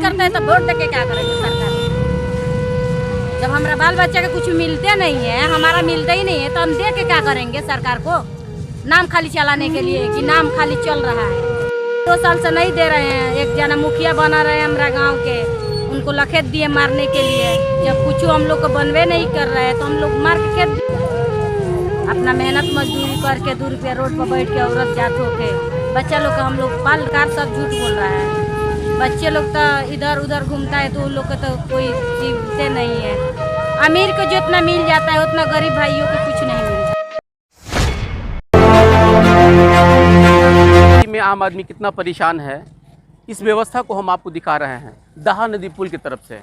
करते हैं तो वोट देके क्या करेंगे सरकार को? जब हमारा बाल बच्चा के कुछ मिलते नहीं है, हमारा मिलता ही नहीं है, तो हम दे के क्या करेंगे सरकार को? नाम खाली चलाने के लिए कि नाम खाली चल रहा है। 2 साल से नहीं दे रहे हैं। एक जना मुखिया बना रहे हैं हमारा गांव के, उनको लखेत दिए मारने के लिए। जब कुछ हम लोग को बनवे नहीं कर रहे हैं तो हम लोग मार के खेत अपना मेहनत मजदूरी करके 2 रुपया रोड पर बैठ के औरत जात होके बच्चा लोग का हम लोग पाल कार सब झूठ बोल रहा है। बच्चे लोग तो इधर उधर घूमता है तो उन लोग का तो कोई जीवते नहीं है। अमीर को जितना मिल जाता है उतना गरीब भाइयों को कुछ नहीं मिलता। में आम आदमी कितना परेशान है, इस व्यवस्था को हम आपको दिखा रहे हैं दाहा नदी पुल की तरफ से।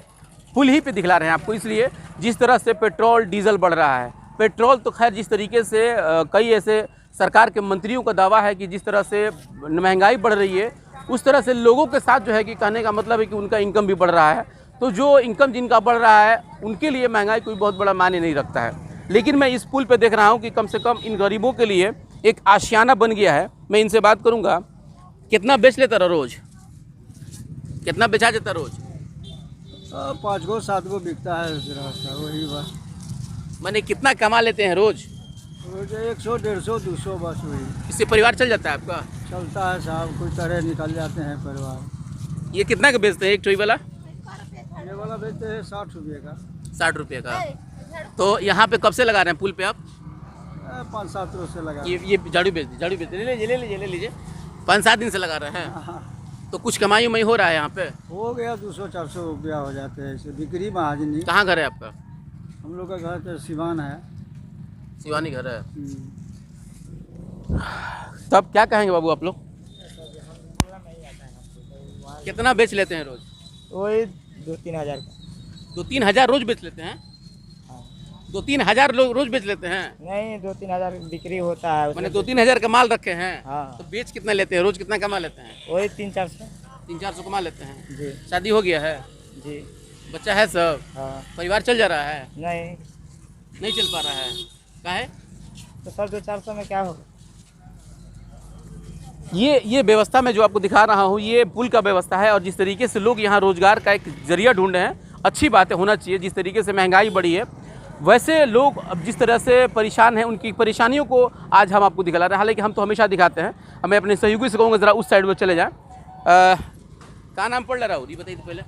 पुल ही पे दिखला रहे हैं आपको, इसलिए जिस तरह से पेट्रोल डीजल बढ़ रहा है। पेट्रोल तो खैर जिस तरीके से कई ऐसे सरकार के मंत्रियों का दावा है कि जिस तरह से महंगाई बढ़ रही है, उस तरह से लोगों के साथ जो है कि कहने का मतलब है कि उनका इनकम भी बढ़ रहा है। तो जो इनकम जिनका बढ़ रहा है उनके लिए महंगाई कोई बहुत बड़ा मायने नहीं रखता है। लेकिन मैं इस पुल पे देख रहा हूँ कि कम से कम इन गरीबों के लिए एक आशियाना बन गया है। मैं इनसे बात करूँगा, कितना बेच लेता रहा रोज़, कितना बेचा जाता रोज़? 5 गो 7 गो बिकता है वही बस। मैंने कितना कमा लेते हैं रोज़? रोज 100 150 200 बस वही इससे परिवार चल जाता है आपका? चलता है साहब, कोई तरह निकल जाते हैं परिवार। ये कितना का बेचते हैं एक ट्रॉली वाला? ये वाला बेचते हैं 60 रुपये का। 60 रुपये का। तो यहाँ पे कब से लगा रहे हैं पुल पे आप? 5-7 रोज से लगा। ये झाड़ू बेचते ले लीजिए 5-7 दिन से लगा रहे हैं। तो कुछ कमाई उमाई हो रहा है यहाँ पे? हो गया 200-400 रुपया हो जाते हैं ऐसे बिक्री महाजनी। कहाँ घर है आपका? हम लोग का घर तो सिवान है। शिवानी घर है। तब क्या कहेंगे बाबू आप लोग, कितना बेच लेते हैं रोज? वही 2-3 हज़ार का। 2-3 हज़ार रोज बेच लेते हैं? 2-3 हज़ार लोग रोज बेच लेते हैं? नहीं 2-3 हज़ार बिक्री होता है। मैंने 2-3 हज़ार का माल रखे हैं। हाँ। तो बेच कितना लेते हैं रोज, कितना कमा लेते हैं? वही 300-400। 300-400 कमा लेते हैं। जी शादी हो गया है? जी। बच्चा है सब? हाँ। परिवार चल जा रहा है? नहीं चल पा रहा है। काहे? तो सर 200-400 में क्या होगा? ये व्यवस्था मैं जो आपको दिखा रहा हूँ, ये पुल का व्यवस्था है। और जिस तरीके से लोग यहाँ रोजगार का एक जरिया ढूंढ रहे हैं, अच्छी बात है, होना चाहिए। जिस तरीके से महंगाई बढ़ी है, वैसे लोग अब जिस तरह से परेशान हैं, उनकी परेशानियों को आज हम आपको दिखा रहे हैं। हालांकि हम तो हमेशा दिखाते हैं। हमें अपने सहयोगी से कहूँगा ज़रा उस साइड में चले जाएँ। क्या नाम पड़ रहा हो, ये बताइए तो पहले,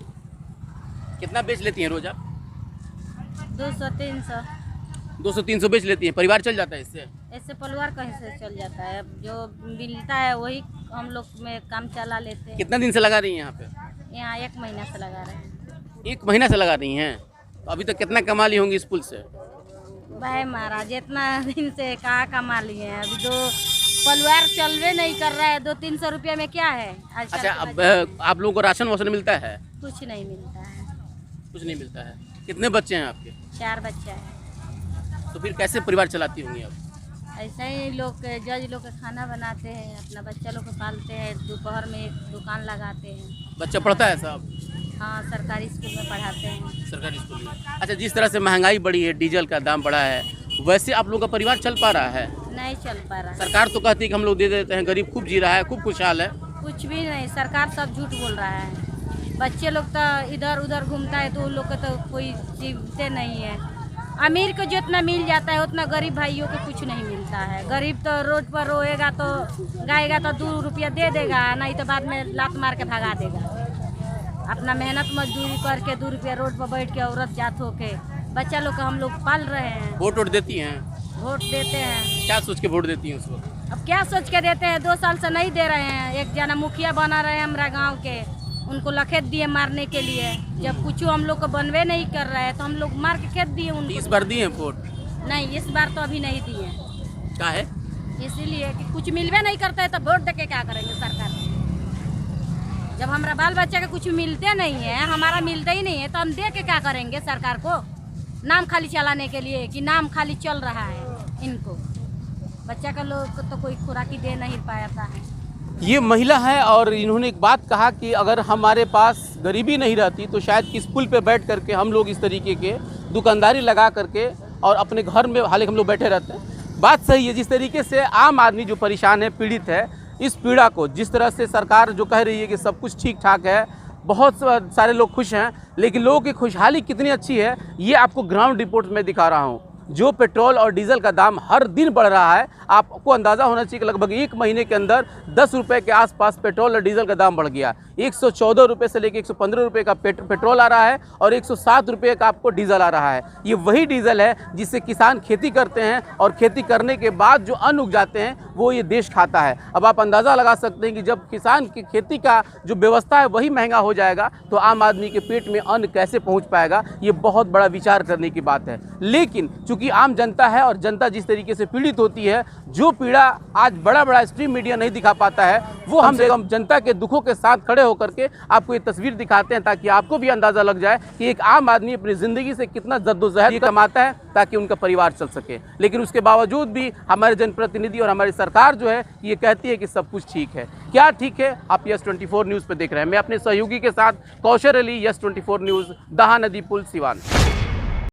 कितना बेच लेती हैं रोज आप? 200-300 200-300 बेच लेती हैं, परिवार चल जाता है इससे? ऐसे परिवार कहीं से चल जाता है। जो मिलता है वही हम लोग में काम चला लेते हैं। कितना दिन से लगा रही हैं यहाँ पे? यहाँ 1 महीना से लगा रहे हैं। 1 महीना से लगा रही हैं? तो अभी तक कितना कमा ली होंगी इस पुल से? भाई महाराज इतना दिन से कहाँ कमा लिए हैं। अभी तो परिवार चलवे नहीं कर रहा है। 200-300 रुपये में क्या है आजकल? अच्छा, अब आप लोगों को राशन वाशन मिलता है? कुछ नहीं मिलता है। कुछ नहीं मिलता है। कितने बच्चे हैं आपके? 4 बच्चा है। तो फिर कैसे परिवार चलाती होंगी आप? ऐसा ही लोग जज लोग का खाना बनाते हैं, अपना बच्चा लोग को पालते हैं, दोपहर में एक दुकान लगाते हैं। बच्चा पढ़ता है साहब? हाँ, सरकारी स्कूल में पढ़ाते हैं। सरकारी स्कूल में। अच्छा, जिस तरह से महंगाई बढ़ी है, डीजल का दाम बढ़ा है, वैसे आप लोगों का परिवार चल पा रहा है? नहीं चल पा रहा है। सरकार तो कहती है कि हम लोग दे देते हैं, गरीब खूब जी रहा है, खूब खुशहाल है। कुछ भी नहीं, सरकार सब झूठ बोल रहा है। बच्चे लोग तो इधर उधर घूमता है तो उन लोग का तो कोई जीवते नहीं है। अमीर को जितना मिल जाता है उतना गरीब भाइयों को कुछ नहीं मिलता है। गरीब तो रोड पर रोएगा तो गाएगा तो 2 रुपया दे देगा, नहीं तो बाद में लात मार के भगा देगा। अपना मेहनत मजदूरी करके 2 रुपया रोड पर बैठ के औरत जात होके बच्चा लोग को हम लोग पाल रहे हैं। वोट देती हैं? वोट देते हैं। क्या सोच के वोट देती हैं उसको? अब क्या सोच के देते हैं? 2 साल से नहीं दे रहे हैं। एक जना मुखिया बना रहे हैं हमारा गांव के, उनको लखेत दिए मारने के लिए। जब कुछ हम लोग को बनवे नहीं कर रहे हैं तो हम लोग मार के खेत दिए उनको। इस बार दिए हैं वोट? नहीं, इस बार तो अभी नहीं दिए। क्या है? इसीलिए कि कुछ मिलवे नहीं करता है तो वोट देके क्या करेंगे सरकार को? जब हमारा बाल बच्चा के कुछ मिलते नहीं है, हमारा मिलता ही नहीं है, तो हम दे के क्या करेंगे सरकार को? नाम खाली चलाने के लिए कि नाम खाली चल रहा है इनको। बच्चा का लोग तो कोई खुराकी दे नहीं पाता है। ये महिला है और इन्होंने एक बात कहा कि अगर हमारे पास गरीबी नहीं रहती तो शायद इस पुल पे बैठ करके हम लोग इस तरीके के दुकानदारी लगा करके और अपने घर में हालांकि हम लोग बैठे रहते हैं। बात सही है। जिस तरीके से आम आदमी जो परेशान है, पीड़ित है, इस पीड़ा को जिस तरह से सरकार जो कह रही है कि सब कुछ ठीक ठाक है, बहुत सारे लोग खुश हैं, लेकिन लोगों की खुशहाली कितनी अच्छी है ये आपको ग्राउंड रिपोर्ट में दिखा रहा हूँ। जो पेट्रोल और डीजल का दाम हर दिन बढ़ रहा है, आपको अंदाज़ा होना चाहिए कि लगभग 1 महीने के अंदर 10 रुपये के आसपास पेट्रोल और डीजल का दाम बढ़ गया। 114 रुपये से लेकर 115 रुपये का पेट्रोल आ रहा है और 107 रुपये का आपको डीजल आ रहा है। ये वही डीजल है जिससे किसान खेती करते हैं और खेती करने के बाद जो अन्न उग जाते हैं वो ये देश खाता है। अब आप अंदाज़ा लगा सकते हैं कि जब किसान की खेती का जो व्यवस्था है वही महंगा हो जाएगा तो आम आदमी के पेट में अन्न कैसे पहुँच पाएगा, ये बहुत बड़ा विचार करने की बात है। लेकिन चूँकि आम जनता है और जनता जिस तरीके से पीड़ित होती है, जो पीड़ा आज बड़ा स्ट्रीम मीडिया नहीं दिखा पाता है, वो हम जनता के दुखों के साथ खड़े होकर के आपको ये तस्वीर दिखाते हैं ताकि आपको भी अंदाज़ा लग जाए कि एक आम आदमी अपनी ज़िंदगी से कितना जद्दोजहद कमाता है ताकि उनका परिवार चल सके। लेकिन उसके बावजूद भी हमारे जनप्रतिनिधि और हमारी सरकार जो है ये कहती है कि सब कुछ ठीक है। क्या ठीक है? आप यस 24 न्यूज़ पे देख रहे हैं। मैं अपने सहयोगी के साथ कौशल अली, यस 24 न्यूज़, दहा नदी पुल, सिवान।